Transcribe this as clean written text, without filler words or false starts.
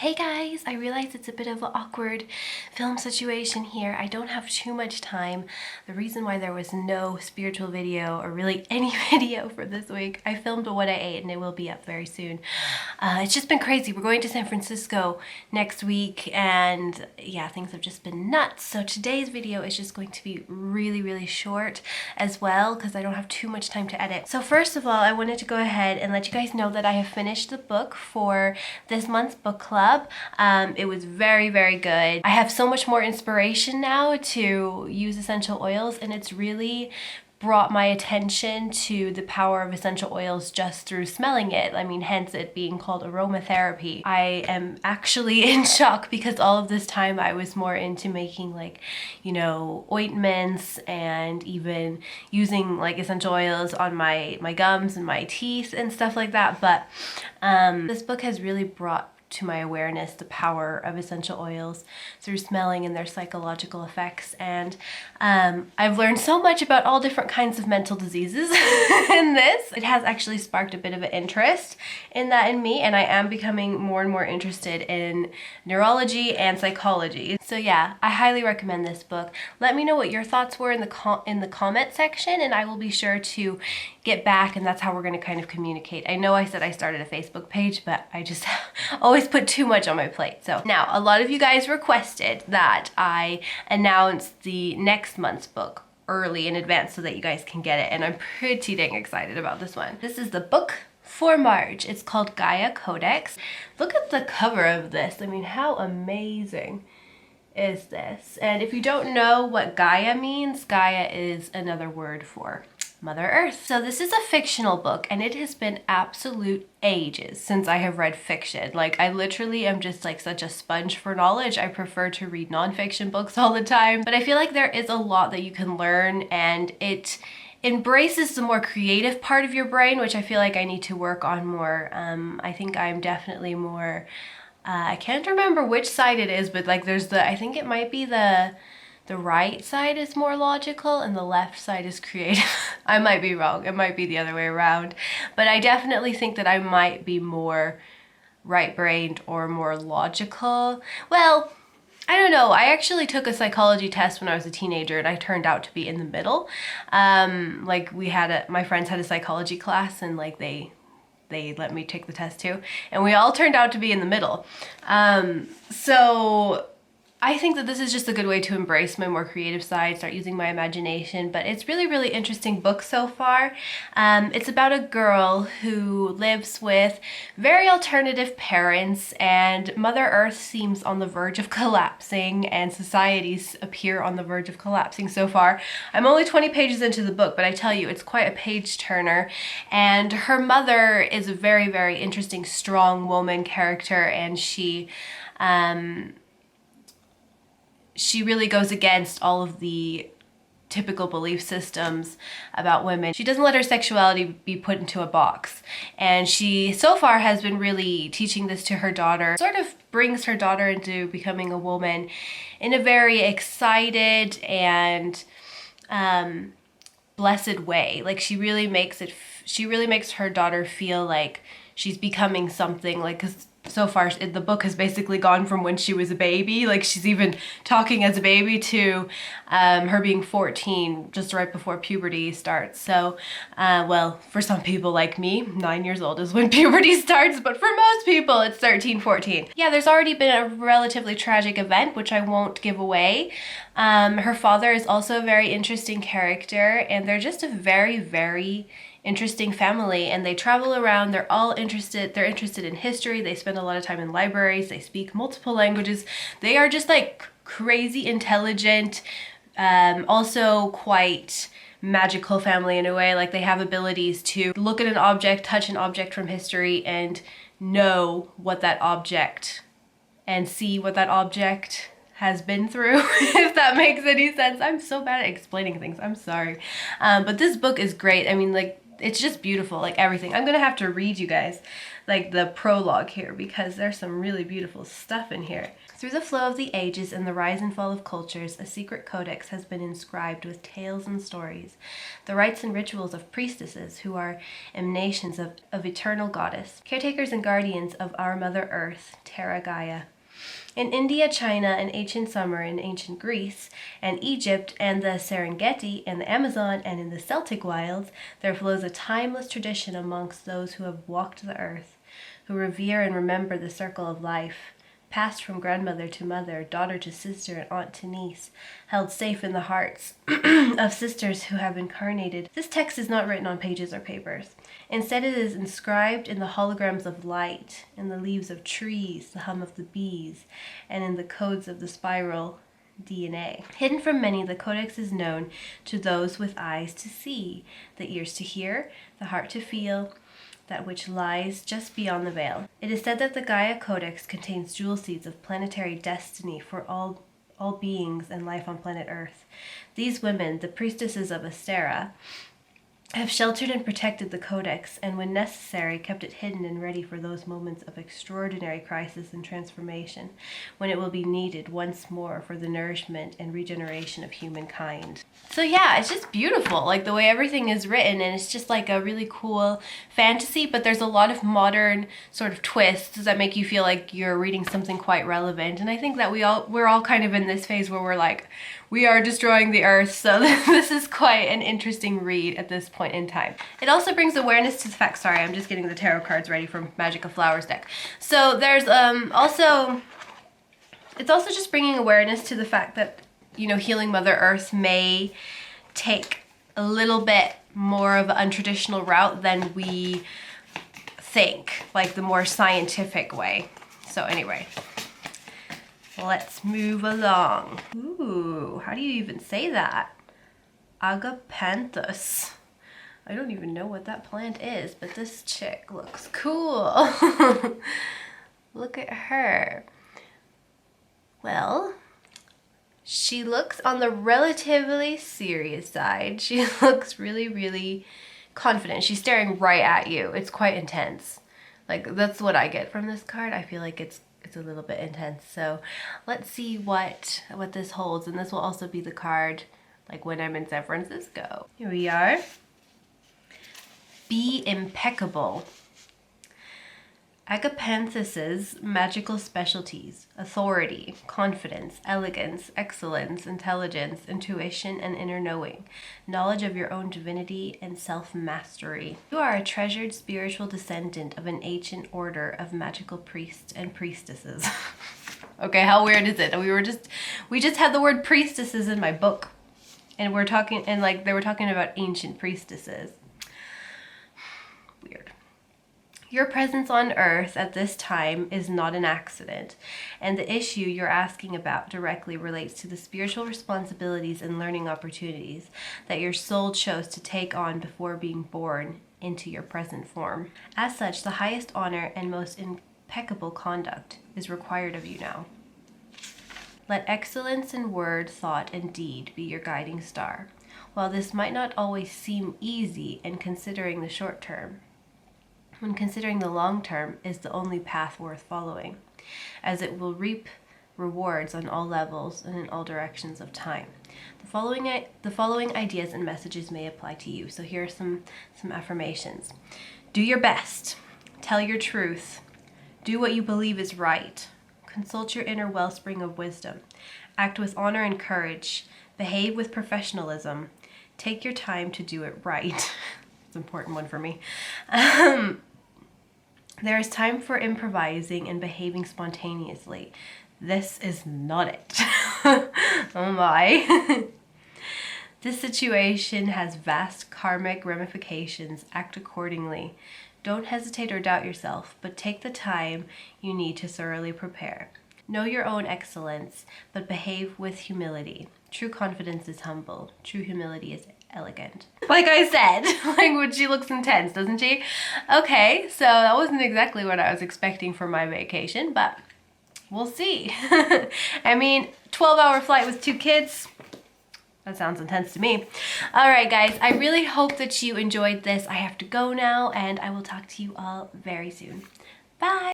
Hey guys, I realize it's a bit of an awkward film situation here. I don't have too much time. The reason why there was no spiritual video or really any video for this week, I filmed what I ate and it will be up very soon. It's just been crazy. We're going to San Francisco next week and yeah, things have just been nuts. So today's video is just going to be really short as well because I don't have too much time to edit. So first of all, I wanted to go ahead and let you guys know that I have finished the book for this month's book club. It was very good. I have so much more inspiration now to use essential oils, and it's really brought my attention to the power of essential oils just through smelling it. I mean, hence it being called aromatherapy. I am actually in shock because all of this time I was more into making ointments and even using like essential oils on my gums and my teeth and stuff like that. But this book has really brought to my awareness the power of essential oils through smelling and their psychological effects, and I've learned so much about all different kinds of mental diseases in this. It has actually sparked a bit of an interest in that in me, and I am becoming more and more interested in neurology and psychology. So yeah, I highly recommend this book. Let me know what your thoughts were in the comment section, and I will be sure to get back, and that's how we're going to kind of communicate. I know I said I started a Facebook page, but I just always put too much on my plate. So now, a lot of you guys requested that I announce the next month's book early in advance so that you guys can get it, and I'm pretty dang excited about this one. This is the book for March. It's called Gaia Codex. Look at the cover of this. I mean, how amazing is this? And if you don't know what Gaia means, Gaia is another word for Mother Earth. So this is a fictional book, and it has been absolute ages since I have read fiction. Like, I literally am just like such a sponge for knowledge. I prefer to read nonfiction books all the time, but I feel like there is a lot that you can learn, and it embraces the more creative part of your brain, which I feel like I need to work on more. I think I'm definitely more, I can't remember which side it is, but like there's I think it might be the right side is more logical and the left side is creative. I might be wrong. It might be the other way around. But I definitely think that I might be more right-brained or more logical. Well, I don't know. I actually took a psychology test when I was a teenager and I turned out to be in the middle. Like my friends had a psychology class, and like they let me take the test too. And we all turned out to be in the middle. So I think that this is just a good way to embrace my more creative side, start using my imagination, but it's really interesting book so far. It's about a girl who lives with very alternative parents, and Mother Earth seems on the verge of collapsing, and societies appear on the verge of collapsing so far. I'm only 20 pages into the book, but I tell you, it's quite a page turner, and her mother is a very interesting, strong woman character, and she really goes against all of the typical belief systems about women. She doesn't let her sexuality be put into a box. And she, so far, has been really teaching this to her daughter, sort of brings her daughter into becoming a woman in a very excited and blessed way. Like, she really makes her daughter feel like she's becoming something, like, 'cause so far the book has basically gone from when she was a baby, like she's even talking as a baby, to her being 14 just right before puberty starts. So well, for some people like me, 9 years old is when puberty starts, but for most people it's 13, 14. Yeah, there's already been a relatively tragic event, which I won't give away. Her father is also a very interesting character, and they're just a very interesting family, and they travel around. They're interested in history. They spend a lot of time in libraries. They speak multiple languages. They are just like crazy intelligent, also quite magical family in a way. Like, they have abilities to look at an object, touch an object from history, and know what that object, and see what that object has been through, if that makes any sense. I'm so bad at explaining things, I'm sorry. But this book is great. I mean, like, it's just beautiful, like everything. I'm gonna have to read you guys like the prologue here because there's some really beautiful stuff in here. Through the flow of the ages and the rise and fall of cultures, a secret codex has been inscribed with tales and stories, the rites and rituals of priestesses who are emanations of eternal goddess, caretakers and guardians of our Mother Earth, Terra Gaia. In India, China, and ancient Sumer, in ancient Greece, and Egypt, and the Serengeti, and the Amazon, and in the Celtic wilds, there flows a timeless tradition amongst those who have walked the earth, who revere and remember the circle of life, passed from grandmother to mother, daughter to sister, and aunt to niece, held safe in the hearts of sisters who have incarnated. This text is not written on pages or papers. Instead, it is inscribed in the holograms of light, in the leaves of trees, the hum of the bees, and in the codes of the spiral DNA. Hidden from many, the Codex is known to those with eyes to see, the ears to hear, the heart to feel, that which lies just beyond the veil. It is said that the Gaia Codex contains jewel seeds of planetary destiny for all beings and life on planet Earth. These women, the priestesses of Astera, have sheltered and protected the Codex, and when necessary, kept it hidden and ready for those moments of extraordinary crisis and transformation, when it will be needed once more for the nourishment and regeneration of humankind. So yeah, it's just beautiful, like the way everything is written, and it's just like a really cool fantasy, but there's a lot of modern sort of twists that make you feel like you're reading something quite relevant. And I think that we're all kind of in this phase where we're like, we are destroying the earth, so this is quite an interesting read at this point in time. It also brings awareness to the fact, sorry, I'm just getting the tarot cards ready from Magic of Flowers deck. So there's it's also just bringing awareness to the fact that, you know, healing Mother Earth may take a little bit more of an untraditional route than we think, like the more scientific way. So anyway, let's move along. Ooh, how do you even say that? Agapanthus. I don't even know what that plant is, but this chick looks cool. Look at her. Well, she looks on the relatively serious side. She looks really, really confident. She's staring right at you. It's quite intense. Like, that's what I get from this card. I feel like it's a little bit intense. So let's see what this holds. And this will also be the card like when I'm in San Francisco. Here we are. Be impeccable. Agapanthus's magical specialties: authority, confidence, elegance, excellence, intelligence, intuition, and inner knowing, knowledge of your own divinity, and self-mastery. You are a treasured spiritual descendant of an ancient order of magical priests and priestesses. Okay, how weird is it? We just had the word priestesses in my book, and we're talking, and like they were talking about ancient priestesses. Weird. Your presence on Earth at this time is not an accident, and the issue you're asking about directly relates to the spiritual responsibilities and learning opportunities that your soul chose to take on before being born into your present form. As such, the highest honor and most impeccable conduct is required of you now. Let excellence in word, thought, and deed be your guiding star. While this might not always seem easy in considering the short term, when considering the long term is the only path worth following, as it will reap rewards on all levels and in all directions of time. The following ideas and messages may apply to you. So here are some affirmations. Do your best. Tell your truth. Do what you believe is right. Consult your inner wellspring of wisdom. Act with honor and courage. Behave with professionalism. Take your time to do it right. It's an important one for me. There is time for improvising and behaving spontaneously. This is not it. Oh my. This situation has vast karmic ramifications. Act accordingly. Don't hesitate or doubt yourself, but take the time you need to thoroughly prepare. Know your own excellence, but behave with humility. True confidence is humble. True humility is elegant. Like I said, like she looks intense, doesn't she? Okay, so that wasn't exactly what I was expecting for my vacation, but we'll see. I mean, 12-hour flight with 2 kids, That sounds intense to me. All right, guys, I really hope that you enjoyed this. I have to go now, and I will talk to you all very soon. Bye.